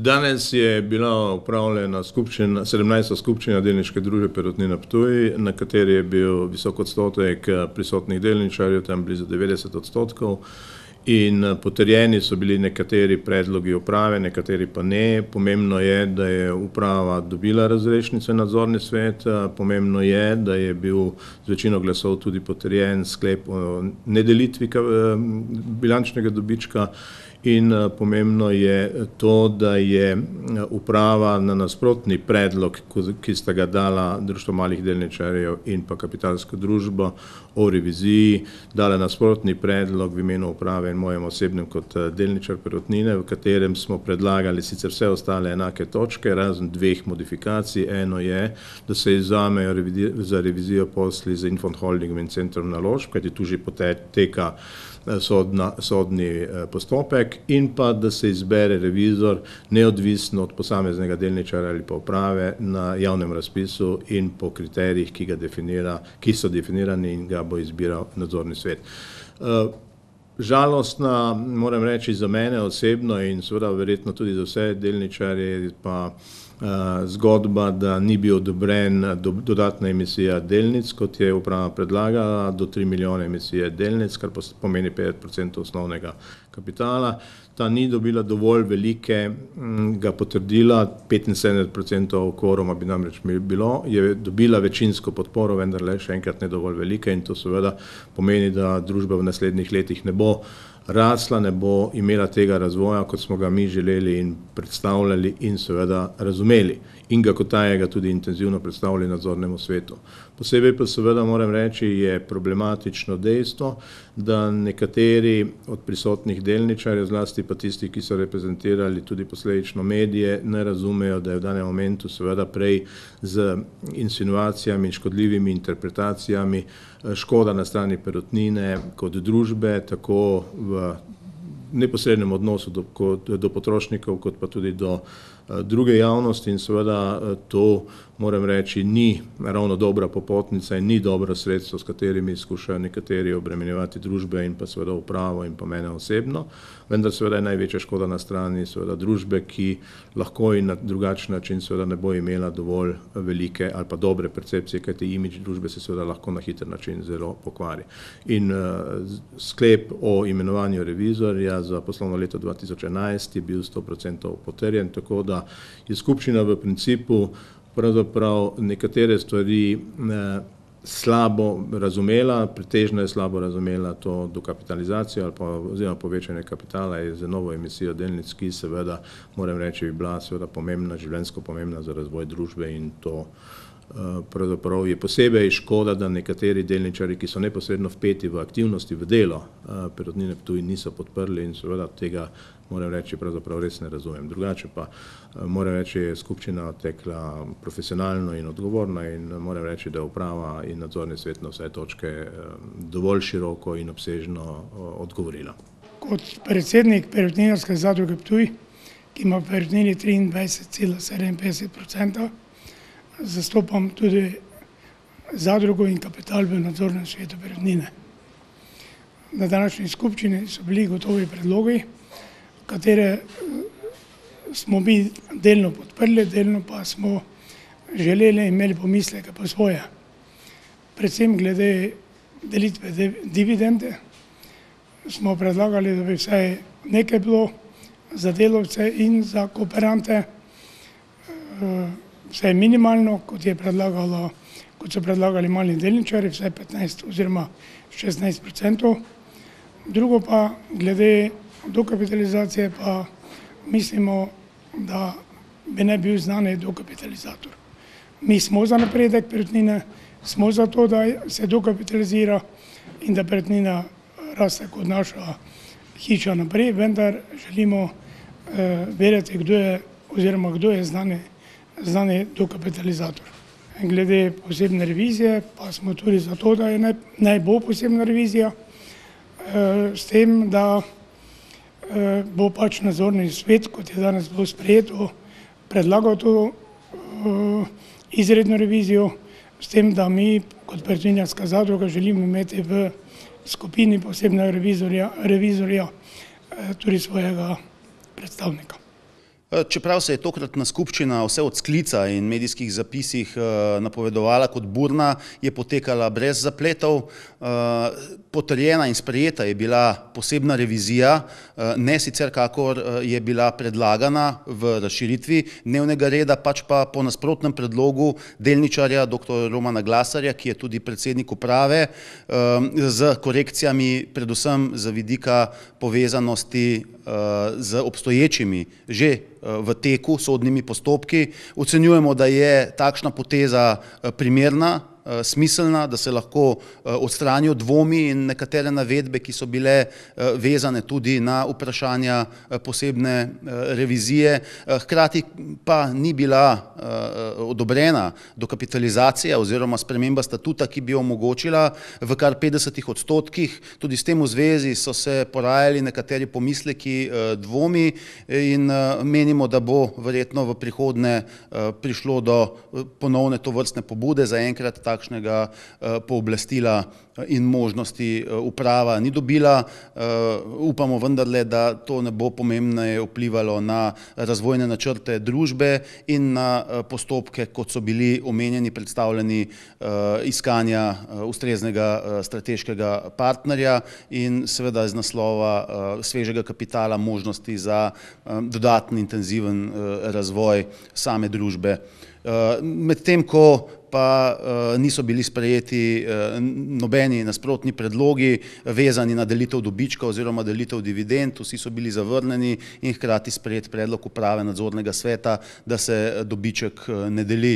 Danes je bila upravljena 17. skupščina delniške družbe Perutnina Ptuj, na kateri je bil visok odstotek prisotnih delničarjev, tam blizu 90%. In potrjeni so bili nekateri predlogi uprave, nekateri pa ne. Pomembno je, da je uprava dobila razrešnico in nadzorni svet. Pomembno je, da je bil z večino glasov tudi potrjen sklep o nedelitvi bilančnega dobička. In pomembno je to, da je uprava na nasprotni predlog, ki sta ga dala Društvo malih delničarjev in pa Kapitalska družba o reviziji, dala nasprotni predlog v imenu uprave in mojem osebnem kot delničar Perutnine, v katerem smo predlagali sicer vse ostale enake točke, razen dveh modifikacij. Eno je, da se izvzamejo za revizijo posli z Infond Holdingom in Centrom naložb, kajti tu že poteka sodni postopek, in pa da se izbere revizor neodvisno od posameznega delničarja ali pa uprave na javnem razpisu in po kriterijih, ki so definirani in ga bo izbiral nadzorni svet. Žalostna, moram reči, za mene osebno in seveda verjetno tudi za vse delničarje pa zgodba, da ni bil odobren dodatna emisija delnic, kot je uprava predlagala, do 3 milijone emisije delnic, kar pomeni 50% osnovnega kapitala. Ta ni dobila dovolj velikega potrdila, 75% kvoruma bi namreč bilo, je dobila večinsko podporo, vendar le še enkrat ne dovolj velike, in to seveda pomeni, da družba v naslednjih letih ne bo rasla, ne bo imela tega razvoja, kot smo ga mi želeli in predstavljali in seveda razumeli, in ga kot tajega tudi intenzivno predstavljali nadzornemu svetu. Posebej pa seveda moram reči, je problematično dejstvo, da nekateri od prisotnih delničarjev, zlasti pa tisti, ki so reprezentirali tudi posledično medije, ne razumejo, da je v danem momentu seveda prej z insinuacijami in škodljivimi interpretacijami škoda na strani Perutnine kot družbe, tako v neposrednem odnosu do potrošnikov, kot pa tudi do druge javnosti, in seveda to, moram reči, ni ravno dobra popotnica in ni dobro sredstvo, s katerimi skušajo nekateri obremenjevati družbe in pa seveda upravo in pa mene osebno. Vendar seveda je največja škoda na strani seveda družbe, ki lahko in na drugačen način seveda ne bo imela dovolj velike ali pa dobre percepcije, kajti imidž družbe se seveda lahko na hiter način zelo pokvari. In sklep o imenovanju revizorja za poslovno leto 2011 je bil 100% potrjen, tako da je skupščina v principu pravzaprav nekatere stvari slabo razumela, pretežno je slabo razumela to dokapitalizacijo ali pa oziroma povečanje kapitala z novo emisijo delnic, ki seveda, moram reči, bi bila seveda pomembna, življenjsko pomembna za razvoj družbe, in to pravzaprav je posebej škoda, da nekateri delničarji, ki so neposredno vpeti v aktivnosti, v delo Perutnine Ptuj, niso podprli, in seveda tega, moram reči, pravzaprav res ne razumem. Drugače pa moram reči, je skupščina tekla profesionalno in odgovorno, in moram reči, da je uprava in nadzorni svet na vse točke dovolj široko in obsežno odgovorila. Kot predsednik Perutninarske zadruge Ptuj, ki ima v Perutnini 23,57%, zastopam tudi zadrugo in kapital v nadzornem svetu Perutnine. Na današnji skupščini so bili gotovi predlogi, katere smo mi delno podprli, delno pa smo želeli in imeli pomisleke po svoje. Predvsem glede delitve dividende smo predlagali, da bi vsaj nekaj bilo za delavce in za kooperante, vsaj minimalno, kot so predlagali mali delničarji, vsaj 15 oziroma 16%. Drugo pa, glede dokapitalizacije, pa mislimo, da bi ne bil znani dokapitalizator. Mi smo za napredek Perutnine, smo za to, da se dokapitalizira in da Perutnina raste kot naša hiša naprej, vendar želimo vedeti, kdo je znani dokapitalizator. Glede posebne revizije pa smo tudi za to, da naj bo posebna revizija, s tem, da bo pač nadzorni svet, kot je danes bilo sprejeto, predlagal to izredno revizijo, s tem, da mi kot Perutninarska zadruga želimo imeti v skupini posebnega revizorja tudi svojega predstavnika. Čeprav se je tokratna skupščina vse od sklica in medijskih zapisih napovedovala kot burna, je potekala brez zapletov. Potrjena in sprejeta je bila posebna revizija, ne sicer kakor je bila predlagana v razširitvi dnevnega reda, pač pa po nasprotnem predlogu delničarja dr. Romana Glasarja, ki je tudi predsednik uprave, z korekcijami predvsem z vidika povezanosti z obstoječimi že v teku sodnimi postopki. Ocenjujemo, da je takšna poteza primerna, smiselna, da se lahko odstranijo dvomi in nekatere navedbe, ki so bile vezane tudi na vprašanja posebne revizije. Hkrati pa ni bila odobrena dokapitalizacija oziroma sprememba statuta, ki bi omogočila v kar 50%. Tudi s tem v zvezi so se porajali nekateri pomisleki, dvomi in menimo, da bo verjetno v prihodnje prišlo do ponovne tovrstne pobude. Zaenkrat takšnega pooblastila in možnosti uprava ni dobila. Upamo vendarle, da to ne bo pomembneje vplivalo na razvojne načrte družbe in na postopke, kot so bili omenjeni, predstavljeni iskanja ustreznega strateškega partnerja in seveda iz naslova svežega kapitala možnosti za dodatni intenziven razvoj same družbe. Medtem ko pa niso bili sprejeti nobeni nasprotni predlogi vezani na delitev dobička oziroma delitev dividend, vsi so bili zavrnjeni in hkrati sprejet predlog uprave nadzornega sveta, da se dobiček ne deli.